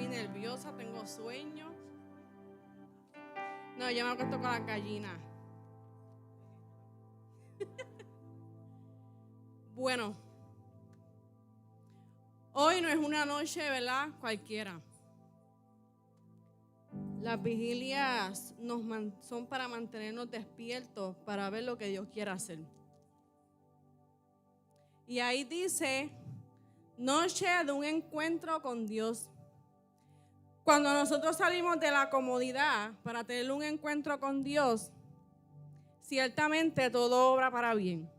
muy nerviosa, tengo sueño. No, yo me acuesto con las gallinas. Bueno, hoy no es una noche, ¿verdad? Cualquiera. Las vigilias son para mantenernos despiertos, para ver lo que Dios quiere hacer. Y ahí dice, noche de un encuentro con Dios. Cuando nosotros salimos de la comodidad para tener un encuentro con Dios, ciertamente todo obra para bien.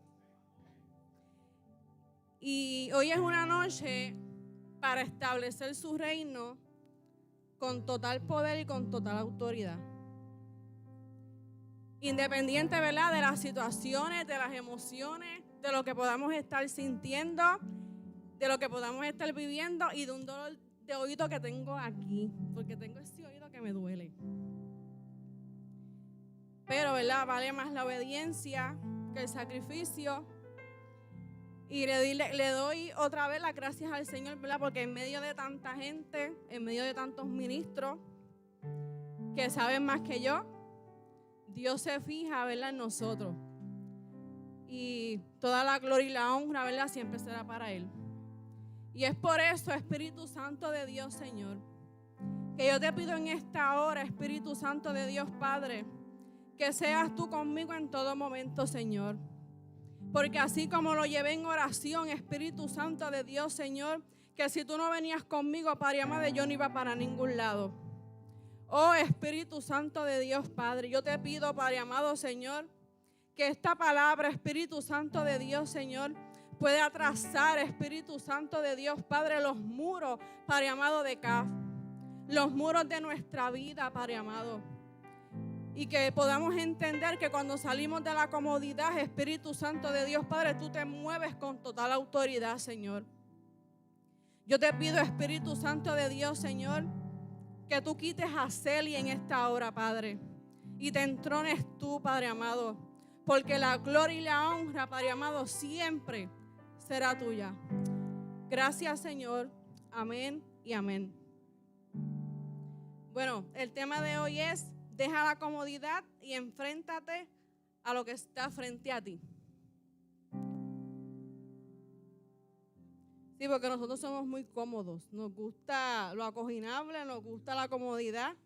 Y hoy es una noche para establecer su reino con total poder y con total autoridad. Independiente, ¿verdad?, de las situaciones, de las emociones, de lo que podamos estar sintiendo, de lo que podamos estar viviendo y de un dolor de oído que tengo aquí, porque tengo ese oído que me duele. Pero, ¿verdad?, vale más la obediencia que el sacrificio. Y le doy otra vez las gracias al Señor, ¿verdad?, porque en medio de tanta gente, en medio de tantos ministros que saben más que yo, Dios se fija, ¿verdad?, en nosotros. Y toda la gloria y la honra, ¿verdad?, siempre será para Él. Y es por eso, Espíritu Santo de Dios, Señor, que yo te pido en esta hora, Espíritu Santo de Dios, Padre, que seas tú conmigo en todo momento, Señor. Porque así como lo llevé en oración, Espíritu Santo de Dios, Señor, que si tú no venías conmigo, Padre amado, yo no iba para ningún lado. Oh, Espíritu Santo de Dios, Padre, yo te pido, Padre amado, Señor, que esta palabra, Espíritu Santo de Dios, Señor, pueda trazar, Espíritu Santo de Dios, Padre, los muros, Padre amado, de CAF, los muros de nuestra vida, Padre amado. Y que podamos entender que cuando salimos de la comodidad, Espíritu Santo de Dios, Padre, tú te mueves con total autoridad, Señor. Yo te pido, Espíritu Santo de Dios, Señor, que tú quites a Celia en esta hora, Padre, y te entrones tú, Padre amado, porque la gloria y la honra, Padre amado, siempre será tuya. Gracias, Señor. Amén y amén. Bueno, el tema de hoy es: deja la comodidad y enfréntate a lo que está frente a ti. Sí, porque nosotros somos muy cómodos. Nos gusta lo acoginable, nos gusta la comodidad.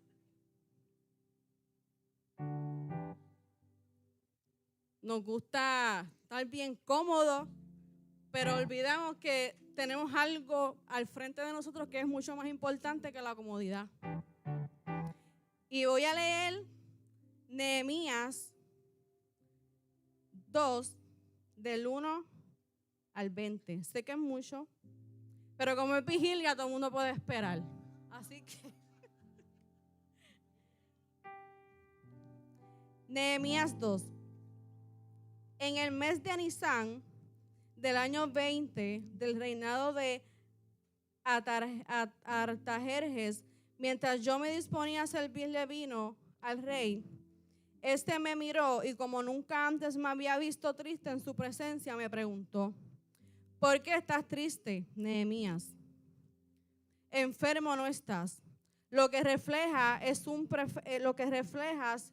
Nos gusta estar bien cómodos, pero olvidamos que tenemos algo al frente de nosotros que es mucho más importante que la comodidad. Y voy a leer Nehemías 2, del 1 al 20. Sé que es mucho, pero como es vigilia, todo el mundo puede esperar. Así que Nehemías 2. En el mes de Nisán del año 20 del reinado de Artajerjes, mientras yo me disponía a servirle vino al rey, este me miró y como nunca antes me había visto triste en su presencia, me preguntó: ¿por qué estás triste, Nehemías? Enfermo no estás. Lo que reflejas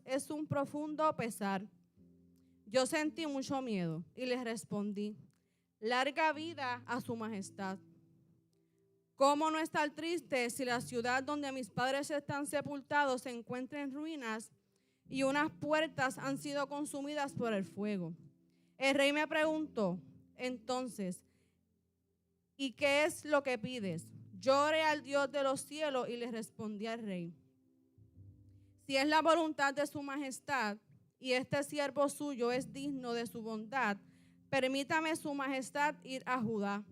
es un profundo pesar. Yo sentí mucho miedo y les respondí: larga vida a su majestad. ¿Cómo no estar triste si la ciudad donde mis padres están sepultados se encuentra en ruinas y unas puertas han sido consumidas por el fuego? El rey me preguntó entonces: ¿y qué es lo que pides? Yo oré al Dios de los cielos y le respondí al rey: si es la voluntad de su majestad y este siervo suyo es digno de su bondad, permítame su majestad ir a Judá,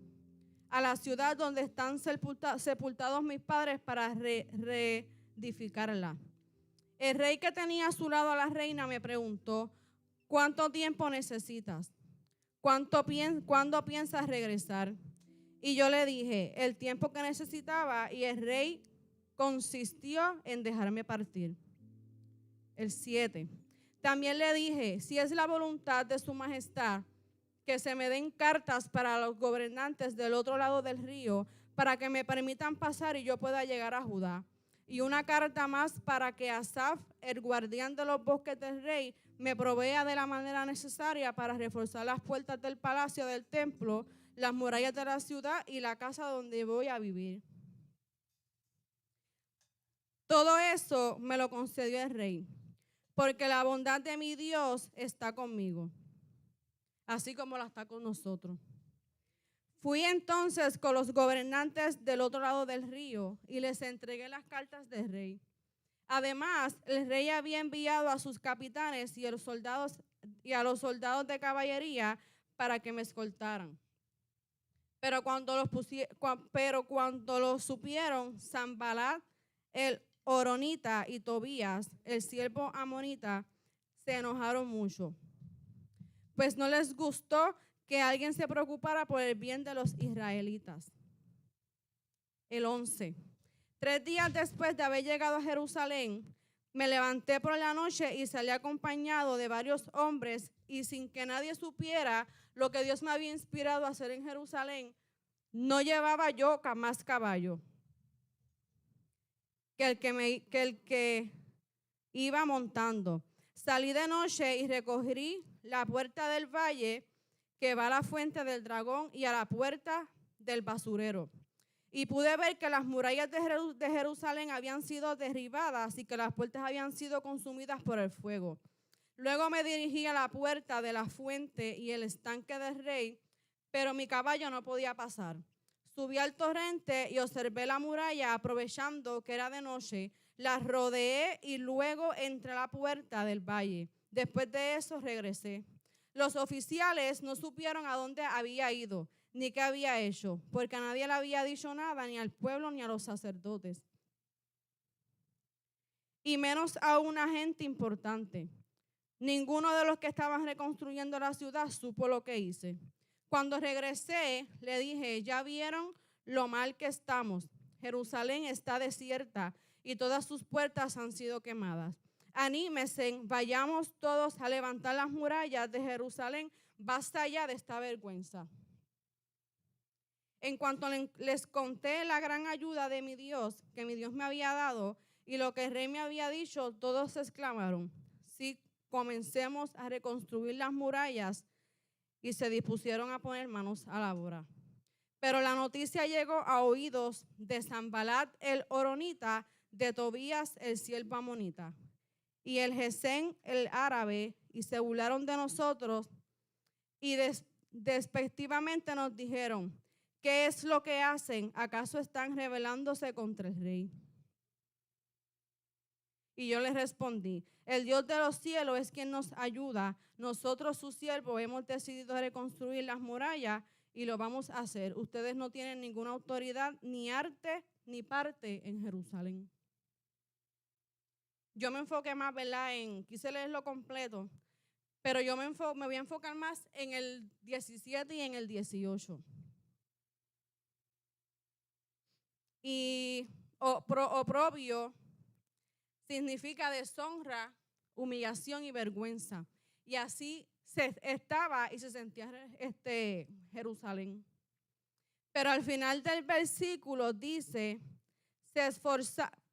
a la ciudad donde están sepultados mis padres, para reedificarla. El rey, que tenía a su lado a la reina, me preguntó: ¿cuánto tiempo necesitas? ¿Cuándo piensas regresar? Y yo le dije el tiempo que necesitaba, y el rey consistió en dejarme partir. El 7. También le dije: si es la voluntad de su majestad que se me den cartas para los gobernantes del otro lado del río, para que me permitan pasar y yo pueda llegar a Judá. Y una carta más para que Asaf, el guardián de los bosques del rey, me provea de la manera necesaria para reforzar las puertas del palacio del templo, las murallas de la ciudad y la casa donde voy a vivir. Todo eso me lo concedió el rey, porque la bondad de mi Dios está conmigo, así como la está con nosotros. Fui entonces con los gobernantes del otro lado del río y les entregué las cartas del rey. Además, el rey había enviado a sus capitanes y a los soldados de caballería para que me escoltaran. Pero cuando lo supieron, Sanbalat, el horonita, y Tobías, el siervo amonita, se enojaron mucho, pues no les gustó que alguien se preocupara por el bien de los israelitas. El 11. 3 días después de haber llegado a Jerusalén, me levanté por la noche y salí acompañado de varios hombres, y sin que nadie supiera lo que Dios me había inspirado a hacer en Jerusalén, no llevaba yo más caballo que el que iba montando. Salí de noche y recorrí la puerta del valle que va a la fuente del dragón y a la puerta del basurero. Y pude ver que las murallas de Jerusalén habían sido derribadas y que las puertas habían sido consumidas por el fuego. Luego me dirigí a la puerta de la fuente y el estanque del rey, pero mi caballo no podía pasar. Subí al torrente y observé la muralla, aprovechando que era de noche. La rodeé y luego entré a la puerta del valle. Después de eso regresé. Los oficiales no supieron a dónde había ido ni qué había hecho, porque a nadie le había dicho nada, ni al pueblo ni a los sacerdotes, y menos a una gente importante. Ninguno de los que estaban reconstruyendo la ciudad supo lo que hice. Cuando regresé, le dije: ya vieron lo mal que estamos. Jerusalén está desierta y todas sus puertas han sido quemadas. Anímense, vayamos todos a levantar las murallas de Jerusalén. Basta ya de esta vergüenza. En cuanto les conté la gran ayuda de mi Dios, que mi Dios me había dado, y lo que el rey me había dicho, todos exclamaron: sí, comencemos a reconstruir las murallas, y se dispusieron a poner manos a la obra. Pero la noticia llegó a oídos de Sanbalat el horonita, de Tobías el siervo amonita, y el Gesén el árabe, y se burlaron de nosotros, y despectivamente nos dijeron: ¿qué es lo que hacen? ¿Acaso están rebelándose contra el rey? Y yo les respondí: el Dios de los cielos es quien nos ayuda. Nosotros, sus siervos, hemos decidido reconstruir las murallas y lo vamos a hacer. Ustedes no tienen ninguna autoridad, ni arte, ni parte en Jerusalén. Yo me enfoqué más, ¿verdad? Quise leerlo completo, pero yo me voy a enfocar más en el 17 y en el 18. Y oprobio significa deshonra, humillación y vergüenza. Y así se estaba y se sentía Jerusalén. Pero al final del versículo dice: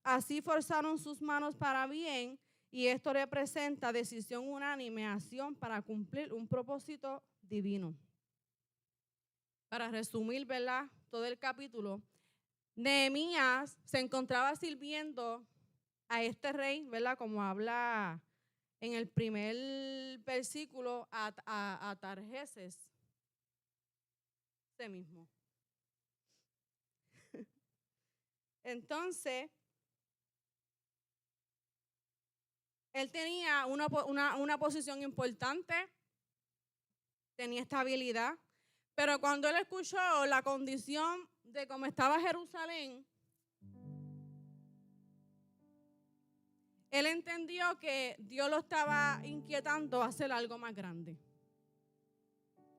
así forzaron sus manos para bien, y esto representa decisión unánime, acción para cumplir un propósito divino. Para resumir, ¿verdad?, todo el capítulo, Nehemías se encontraba sirviendo a este rey, ¿verdad?, como habla en el primer versículo, a Tarjeses, ese mismo. Entonces, él tenía una posición importante, tenía estabilidad, pero cuando él escuchó la condición de cómo estaba Jerusalén, él entendió que Dios lo estaba inquietando a hacer algo más grande.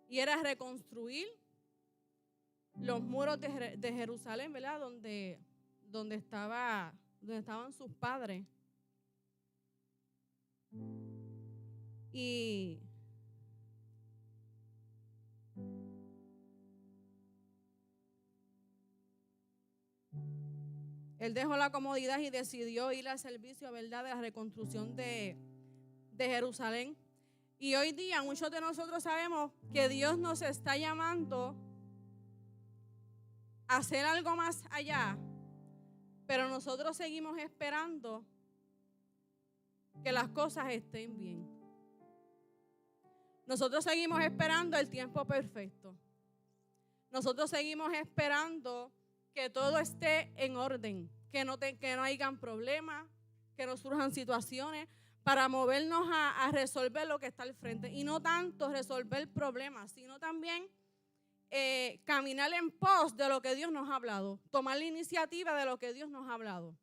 Y era reconstruir los muros de Jerusalén, ¿verdad? Donde estaban sus padres. Y Él dejó la comodidad y decidió ir al servicio, ¿verdad?, de la reconstrucción de Jerusalén. Y hoy día muchos de nosotros sabemos que Dios nos está llamando a hacer algo más allá, pero nosotros seguimos esperando que las cosas estén bien. Nosotros seguimos esperando el tiempo perfecto. Nosotros seguimos esperando que todo esté en orden, que no hayan problemas, que no surjan situaciones para movernos a resolver lo que está al frente. Y no tanto resolver problemas, sino también caminar en pos de lo que Dios nos ha hablado, tomar la iniciativa de lo que Dios nos ha hablado.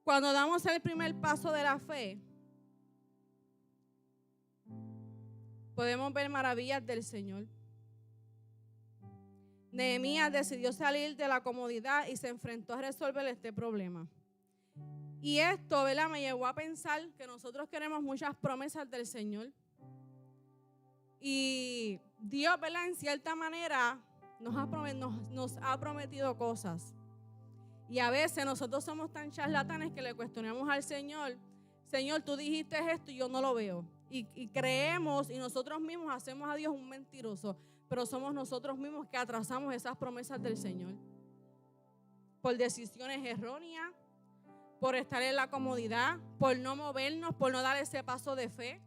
Cuando damos el primer paso de la fe, podemos ver maravillas del Señor. Nehemías decidió salir de la comodidad y se enfrentó a resolver este problema. Y esto, ¿verdad?, me llevó a pensar que nosotros queremos muchas promesas del Señor. Y Dios, ¿verdad?, en cierta manera nos ha prometido cosas. Y a veces nosotros somos tan charlatanes que le cuestionamos al Señor: Señor, tú dijiste esto y yo no lo veo. Y creemos y nosotros mismos hacemos a Dios un mentiroso, pero somos nosotros mismos que atrasamos esas promesas del Señor por decisiones erróneas, por estar en la comodidad, por no movernos, por no dar ese paso de fe.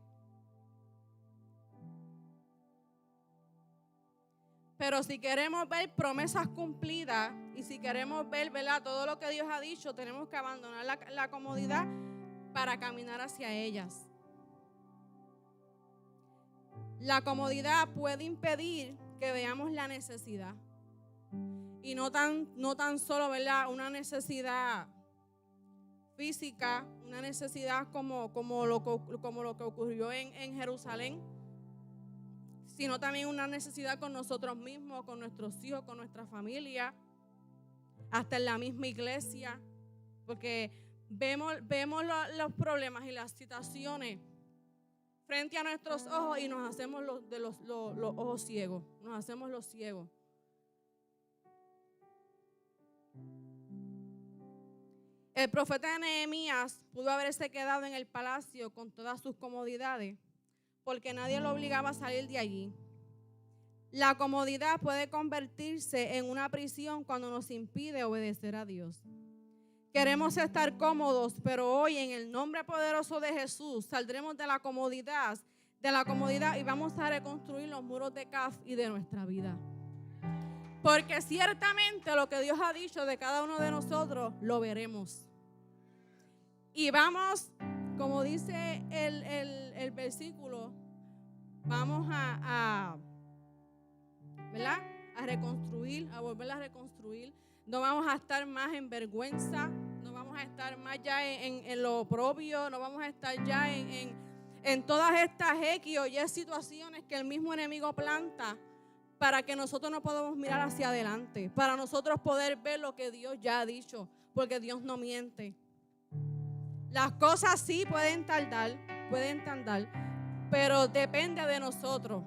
Pero si queremos ver promesas cumplidas y si queremos ver, ¿verdad?, todo lo que Dios ha dicho, tenemos que abandonar la comodidad para caminar hacia ellas. La comodidad puede impedir que veamos la necesidad. Y no tan solo, ¿verdad?, una necesidad física, una necesidad como lo que ocurrió en Jerusalén, sino también una necesidad con nosotros mismos, con nuestros hijos, con nuestra familia, hasta en la misma iglesia, porque vemos los problemas y las situaciones frente a nuestros ojos y nos hacemos los ojos ciegos, nos hacemos los ciegos. El profeta Nehemías pudo haberse quedado en el palacio con todas sus comodidades, porque nadie lo obligaba a salir de allí. La comodidad puede convertirse en una prisión cuando nos impide obedecer a Dios. Queremos estar cómodos, pero hoy en el nombre poderoso de Jesús saldremos de la comodidad y vamos a reconstruir los muros de Caf y de nuestra vida. Porque ciertamente lo que Dios ha dicho de cada uno de nosotros lo veremos. Y vamos, como dice el versículo, vamos ¿verdad?, a reconstruir, a volver a reconstruir. No vamos a estar más en vergüenza, no vamos a estar más ya en lo oprobio, no vamos a estar ya en todas estas X o Y situaciones que el mismo enemigo planta para que nosotros no podamos mirar hacia adelante, para nosotros poder ver lo que Dios ya ha dicho, porque Dios no miente. Las cosas sí pueden tardar, pero depende de nosotros.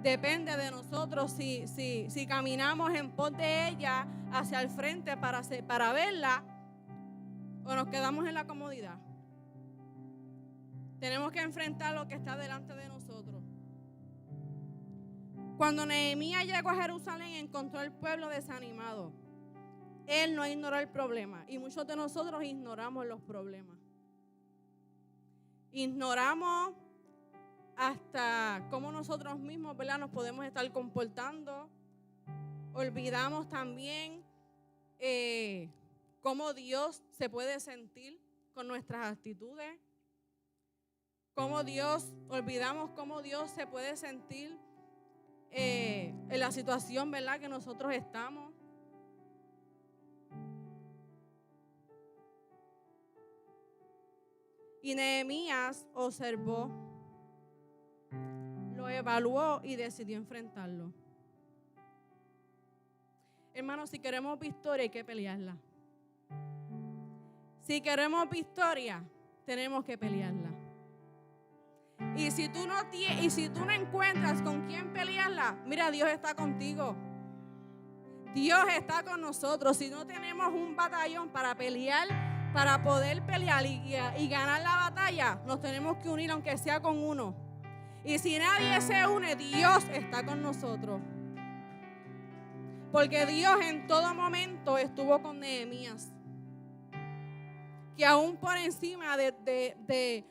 Depende de nosotros si caminamos en pos de ella hacia el frente para verla o nos quedamos en la comodidad. Tenemos que enfrentar lo que está delante de nosotros. Cuando Nehemías llegó a Jerusalén, encontró al pueblo desanimado. Él no ignoró el problema y muchos de nosotros ignoramos los problemas. Ignoramos hasta cómo nosotros mismos, ¿verdad?, nos podemos estar comportando. Olvidamos también cómo Dios se puede sentir con nuestras actitudes. Olvidamos cómo Dios se puede sentir en la situación, ¿verdad?, que nosotros estamos. Y Nehemías observó, lo evaluó y decidió enfrentarlo. Hermanos, si queremos victoria hay que pelearla. Si queremos victoria, tenemos que pelearla. Y si tú no encuentras con quién pelearla, mira, Dios está contigo. Dios está con nosotros. Si no tenemos un batallón para pelear, para poder pelear y ganar la batalla, nos tenemos que unir aunque sea con uno. Y si nadie se une, Dios está con nosotros. Porque Dios en todo momento estuvo con Nehemías. Que aún por encima de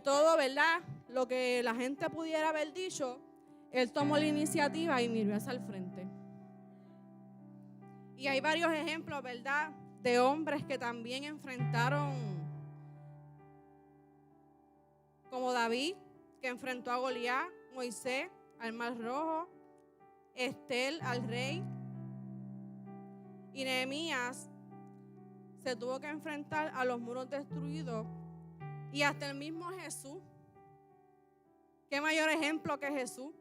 todo, ¿verdad?, lo que la gente pudiera haber dicho, él tomó la iniciativa y miró hacia el frente. Y hay varios ejemplos, ¿verdad?, de hombres que también enfrentaron, como David, que enfrentó a Goliat, Moisés al Mar Rojo, Estel al rey, y Nehemías se tuvo que enfrentar a los muros destruidos, y hasta el mismo Jesús. ¿Qué mayor ejemplo que Jesús?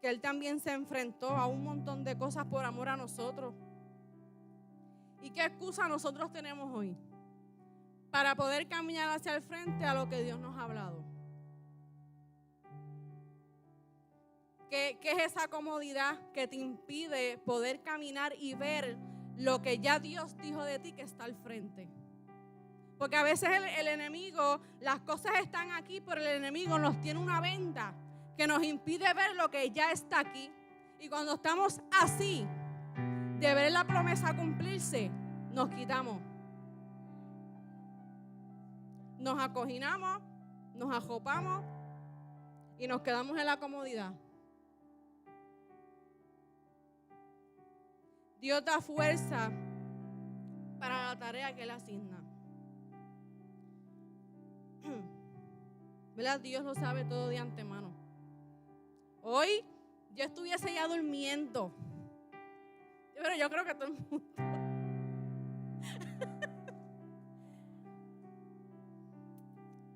Que él también se enfrentó a un montón de cosas por amor a nosotros. ¿Y qué excusa nosotros tenemos hoy para poder caminar hacia el frente a lo que Dios nos ha hablado? ¿Qué es esa comodidad que te impide poder caminar y ver lo que ya Dios dijo de ti que está al frente? Porque a veces el enemigo, las cosas están aquí, pero el enemigo nos tiene una venda que nos impide ver lo que ya está aquí. Y cuando estamos así, de ver la promesa cumplirse, nos quitamos. Nos acoginamos, nos ajopamos y nos quedamos en la comodidad. Dios da fuerza para la tarea que Él asigna. ¿Verdad? Dios lo sabe todo de antemano. Hoy yo estuviese ya durmiendo. Pero yo creo que todo el mundo.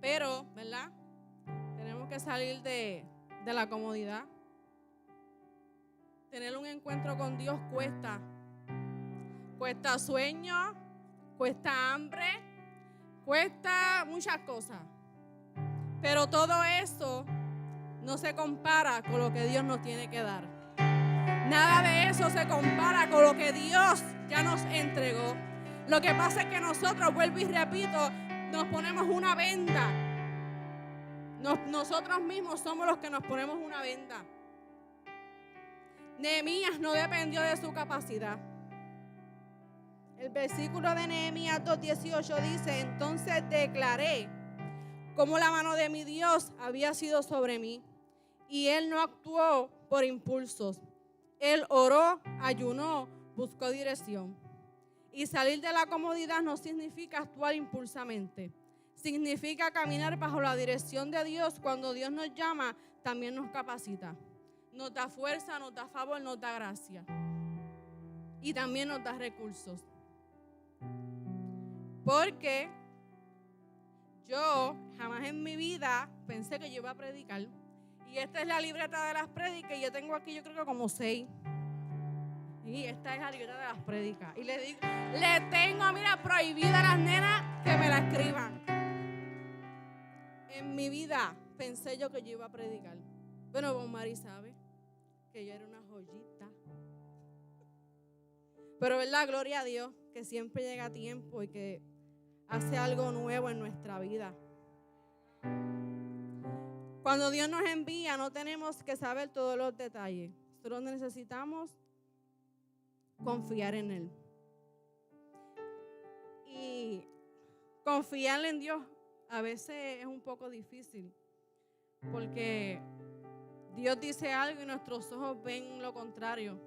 Pero, ¿verdad? Tenemos que salir de la comodidad. Tener un encuentro con Dios cuesta. Cuesta sueño, cuesta hambre, cuesta muchas cosas. Pero todo eso no se compara con lo que Dios nos tiene que dar. Nada de eso se compara con lo que Dios ya nos entregó. Lo que pasa es que nosotros, vuelvo y repito, nos ponemos una venda. Nosotros mismos somos los que nos ponemos una venda. Nehemías no dependió de su capacidad. El versículo de Nehemías 2:18 dice: entonces declaré cómo la mano de mi Dios había sido sobre mí, y Él no actuó por impulsos. Él oró, ayunó, buscó dirección. Y salir de la comodidad no significa actuar impulsamente. Significa caminar bajo la dirección de Dios. Cuando Dios nos llama, también nos capacita. Nos da fuerza, nos da favor, nos da gracia. Y también nos da recursos. Porque yo jamás en mi vida pensé que yo iba a predicar. Y esta es la libreta de las prédicas. Y yo tengo aquí, yo creo que como 6. Y esta es la libreta de las prédicas. Y le tengo, mira, prohibida a las nenas que me la escriban. En mi vida pensé yo que yo iba a predicar. Bueno, Bon Mari sabe que yo era una joyita. Pero, ¿verdad? Gloria a Dios, que siempre llega a tiempo y que hace algo nuevo en nuestra vida. Cuando Dios nos envía, no tenemos que saber todos los detalles. Solo necesitamos confiar en Él. Y confiar en Dios a veces es un poco difícil, porque Dios dice algo y nuestros ojos ven lo contrario.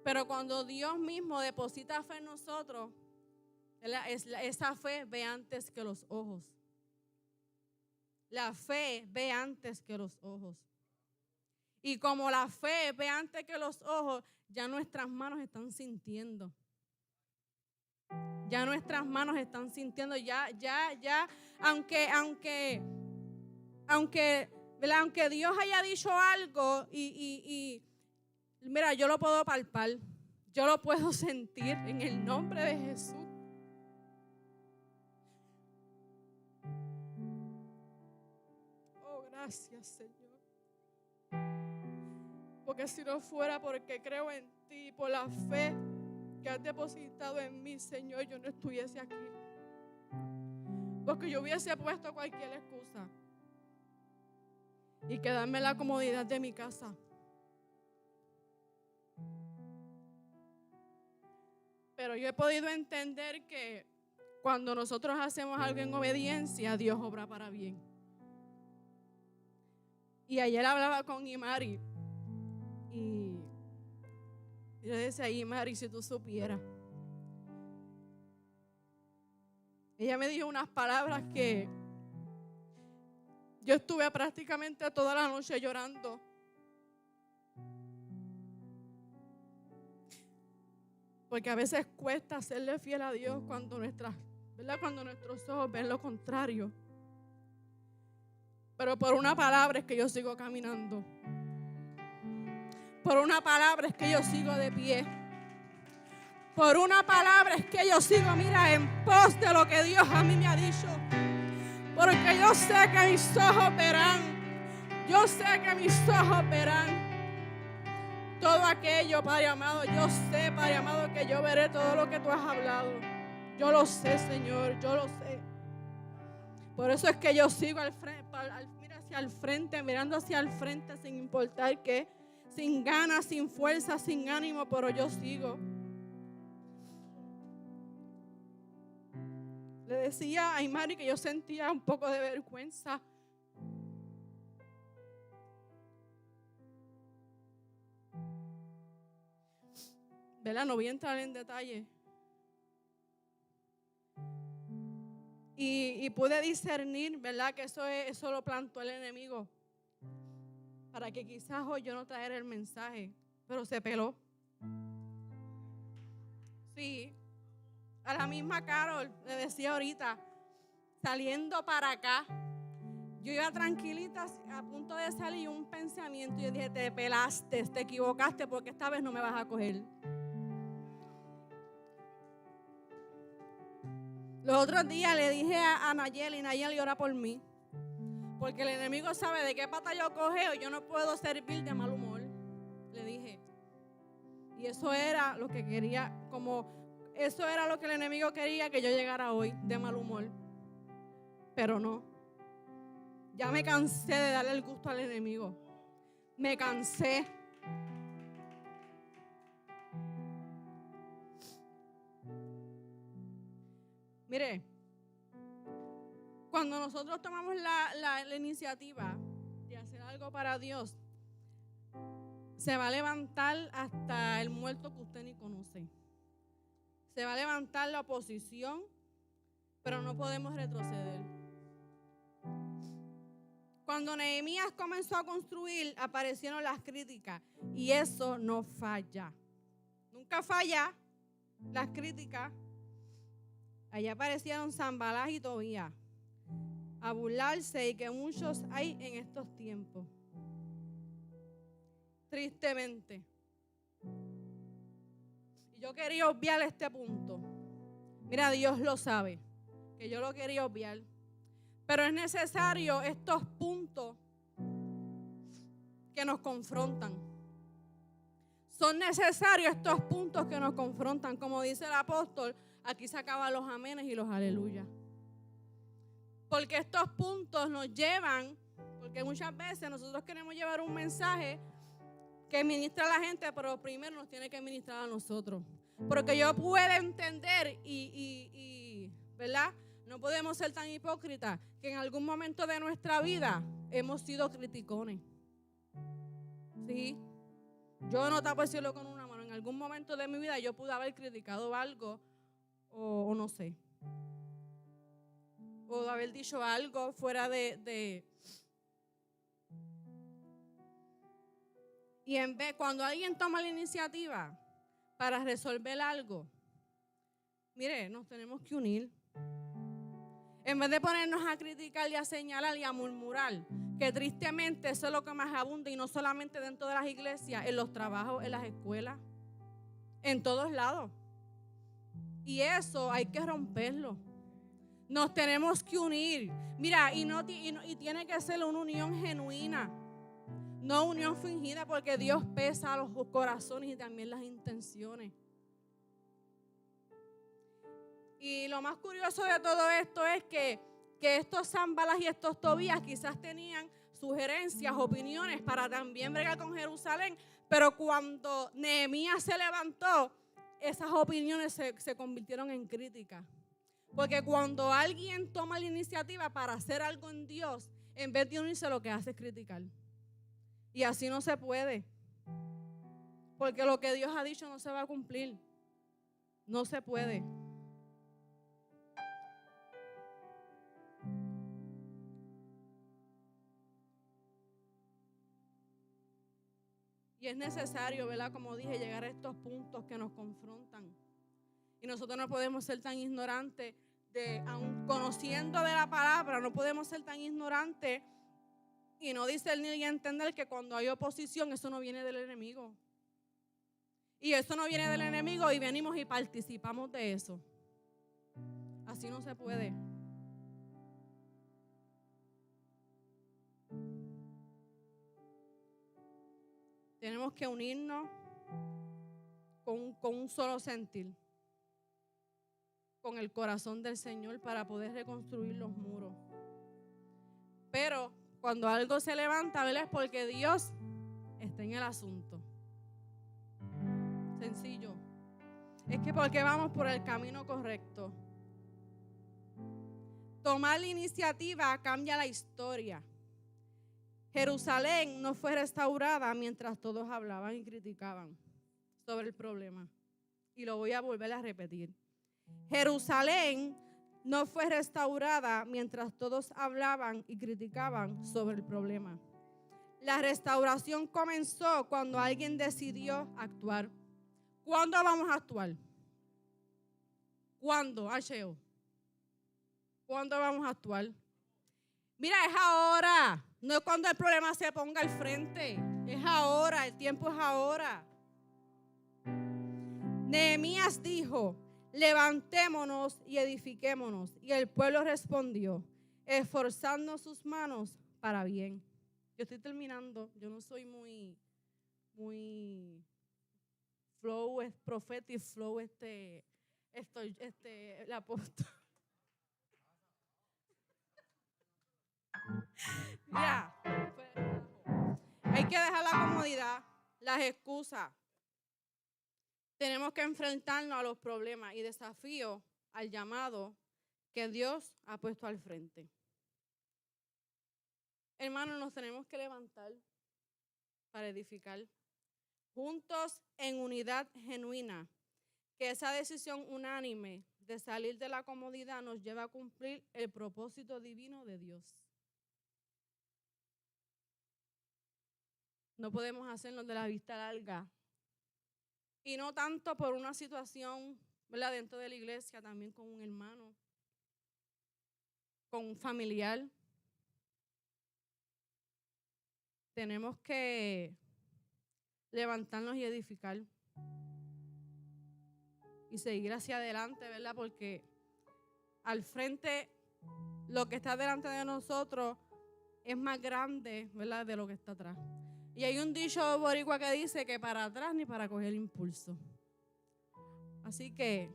Pero cuando Dios mismo deposita fe en nosotros, esa fe ve antes que los ojos. La fe ve antes que los ojos. Y como la fe ve antes que los ojos, ya nuestras manos están sintiendo. Ya nuestras manos están sintiendo. Aunque Dios haya dicho algo y mira, yo lo puedo palpar. Yo lo puedo sentir en el nombre de Jesús. gracias, Señor. Porque si no fuera porque creo en ti, por la fe que has depositado en mí, Señor, yo no estuviese aquí. Porque yo hubiese puesto cualquier excusa y quedarme en la comodidad de mi casa. Pero yo he podido entender que cuando nosotros hacemos algo en obediencia, Dios obra para bien. Y ayer hablaba con Imari y yo decía, Imari, si tú supieras. Ella me dijo unas palabras que yo estuve prácticamente toda la noche llorando. Porque a veces cuesta serle fiel a Dios cuando cuando nuestros ojos ven lo contrario. Pero por una palabra es que yo sigo caminando. Por una palabra es que yo sigo de pie. Por una palabra es que yo sigo, mira, en pos de lo que Dios a mí me ha dicho. Porque yo sé que mis ojos verán. Yo sé que mis ojos verán todo aquello, Padre amado. Yo sé, Padre amado, que yo veré todo lo que tú has hablado. Yo lo sé, Señor, yo lo sé. Por eso es que yo sigo hacia el frente, mirando hacia el frente, sin importar qué, sin ganas, sin fuerza, sin ánimo, pero yo sigo. Le decía a Imari que yo sentía un poco de vergüenza. ¿Verdad? No voy a entrar en detalle. Y pude discernir, ¿verdad? Que eso lo plantó el enemigo. Para que quizás hoy yo no trajera el mensaje. Pero se peló. Sí. A la misma Carol le decía ahorita, saliendo para acá, yo iba tranquilita a punto de salir un pensamiento y yo dije, te pelaste, te equivocaste porque esta vez no me vas a coger. Los otros días le dije a Nayeli, Nayeli ora por mí, porque el enemigo sabe de qué pata yo cogeo y yo no puedo servir de mal humor, le dije. Y eso era lo que quería, eso era lo que el enemigo quería que yo llegara hoy, de mal humor. Pero no. Ya me cansé de darle el gusto al enemigo. Me cansé. Mire, cuando nosotros tomamos la iniciativa de hacer algo para Dios, se va a levantar hasta el muerto que usted ni conoce. Se va a levantar la oposición, pero no podemos retroceder. Cuando Nehemías comenzó a construir, aparecieron las críticas y eso no falla. Nunca falla las críticas. Allá aparecieron Sanballat y Tobías a burlarse y que muchos hay en estos tiempos. Tristemente. Y yo quería obviar este punto. Mira, Dios lo sabe, que yo lo quería obviar. Pero es necesario estos puntos que nos confrontan. Son necesarios estos puntos que nos confrontan. Como dice el apóstol, aquí se acaban los amenes y los aleluyas. Porque estos puntos nos llevan, porque muchas veces nosotros queremos llevar un mensaje que ministra a la gente, pero primero nos tiene que ministrar a nosotros. Porque yo puedo entender ¿verdad? No podemos ser tan hipócritas que en algún momento de nuestra vida hemos sido criticones. Sí. Yo no tapo el cielo con una mano. En algún momento de mi vida yo pude haber criticado algo o no sé. O haber dicho algo fuera de... Y cuando alguien toma la iniciativa para resolver algo, mire, nos tenemos que unir. En vez de ponernos a criticar y a señalar y a murmurar, que tristemente eso es lo que más abunda y no solamente dentro de las iglesias, en los trabajos, en las escuelas, en todos lados. Y eso hay que romperlo. Nos tenemos que unir. Mira, y tiene que ser una unión genuina, no unión fingida, porque Dios pesa los corazones y también las intenciones. Y lo más curioso de todo esto es que estos Sanbalat y estos Tobías quizás tenían sugerencias, opiniones para también bregar con Jerusalén, pero cuando Nehemías se levantó, esas opiniones se convirtieron en críticas. Porque cuando alguien toma la iniciativa para hacer algo en Dios, en vez de unirse, lo que hace es criticar. Y así no se puede. Porque lo que Dios ha dicho no se va a cumplir. No se puede. Y es necesario, ¿verdad? Como dije, llegar a estos puntos que nos confrontan. Y nosotros no podemos ser tan ignorantes, aun conociendo de la palabra, no podemos ser tan ignorantes y no discernir y entender que cuando hay oposición, eso no viene del enemigo. Y eso no viene del enemigo y venimos y participamos de eso. Así no se puede. Tenemos que unirnos con un solo sentir, con el corazón del Señor para poder reconstruir los muros. Pero cuando algo se levanta, ¿verdad? Es porque Dios está en el asunto. Sencillo. Es que porque vamos por el camino correcto. Tomar la iniciativa cambia la historia. Jerusalén no fue restaurada mientras todos hablaban y criticaban sobre el problema. Y lo voy a volver a repetir. Jerusalén no fue restaurada mientras todos hablaban y criticaban sobre el problema. La restauración comenzó cuando alguien decidió actuar. ¿Cuándo vamos a actuar? ¿Cuándo, H.O.? ¿Cuándo vamos a actuar? Mira, es ahora. No es cuando el problema se ponga al frente. Es ahora, el tiempo es ahora. Nehemías dijo: levantémonos y edifiquémonos. Y el pueblo respondió: esforzando sus manos para bien. Yo estoy terminando. Yo no soy muy flow, es prophetic flow, el apóstol. Ya. Hay que dejar la comodidad, las excusas. Tenemos que enfrentarnos a los problemas y desafíos al llamado que Dios ha puesto al frente. Hermanos, nos tenemos que levantar para edificar juntos en unidad genuina. Que esa decisión unánime de salir de la comodidad nos lleva a cumplir el propósito divino de Dios. No podemos hacernos de la vista larga. Y no tanto por una situación, ¿verdad?, dentro de la iglesia, también con un hermano, con un familiar. Tenemos que levantarnos y edificar. Y seguir hacia adelante, ¿verdad? Porque al frente, lo que está delante de nosotros es más grande, ¿verdad?, de lo que está atrás. Y hay un dicho boricua que dice que para atrás ni para coger impulso. Así que